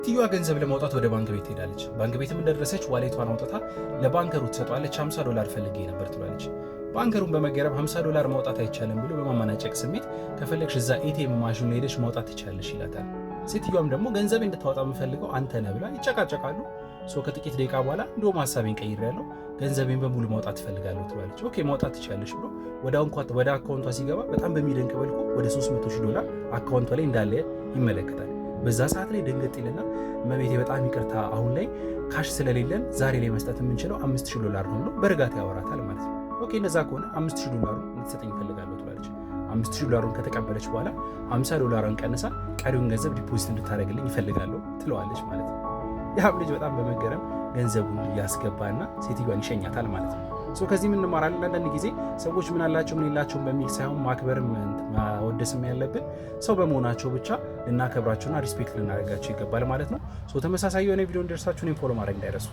ሴትዮዋ ገንዘብ ለማውጣት ወደ ባንክ ቤት ትሄዳለች። ባንክ ቤትም እንደደረሰች ዋሌቷን አውጥታ ለባንከሩ ትሰጠዋለች። $50 ፈልጌ ነበር ትላለች። ባንከሩን በመገረም $50 ማውጣት አይቻልም ብሎ በማመናጨቅ ስሜት ከፈለግሽ እዛ ኤቲኤም ማሽኑ ላይ ሄደሽ ማውጣት ትችላለሽ ይላታል። ሴትዮዋም ደግሞ ገንዘብ እንድታወጣ የምፈልገው አንተ ነህ ብላ ይጨቃጨቃሉ። ከጥቂት ደቂቃ በኋላ እንደውም ሐሳቤን ቀይሬያለሁ ገንዘቤን በሙሉ ማውጣት እፈልጋለሁ ትላለች። ኦኬ ማውጣት ትችላለሽ ብሎ ወደ አካውንቷ ሲገባ በጣም በሚደንቅ መልኩ ወደ $300,000 አካውንቷ ላይ እንዳለ ይመለከታል። በዛ ሰዓት ላይ ደንገጥ ይልና እመቤቴ በጣም ይቅርታ አሁን ላይ ካሽ ስለሌለን ዛሬ ላይ መስጠት የምንችለው $5,000 ነው ብሎ በእርጋታ ያወራታል ማለት ነው። ኦኬ እንደዛ ከሆነ $5,000 እንድትሰጠኝ እፈልጋለሁ ትላለች። $5,000 ከተቀበለች በኋላ $50 ቀንሳ ቀሪውን ገንዘብ ዲፖዚት እንድታደርግልኝ ይፈልጋለሁ ትለዋለች ማለት ነው። ያም ልጅ በጣም በመገረም ገንዘቡን ያስገባና ሴትዮዋን ይሸኛታል ማለት ነው። ከዚህ ምን እንማራለን? አንዳንድ ጊዜ ሰዎች ምን አላቸው ምን የላቸውም በሚል ሳይሆን ማክበርም ማወደስም ያለብን ሰው በመሆናቸው ብቻ ልናከብራቸውና ሪስፔክት ልናደርጋቸው ይገባል ማለት ነው። ተመሳሳይ የሆነ ቪዲዮ እንደርሳችሁ ፎሎ ማድረግ እንዳይረሱ።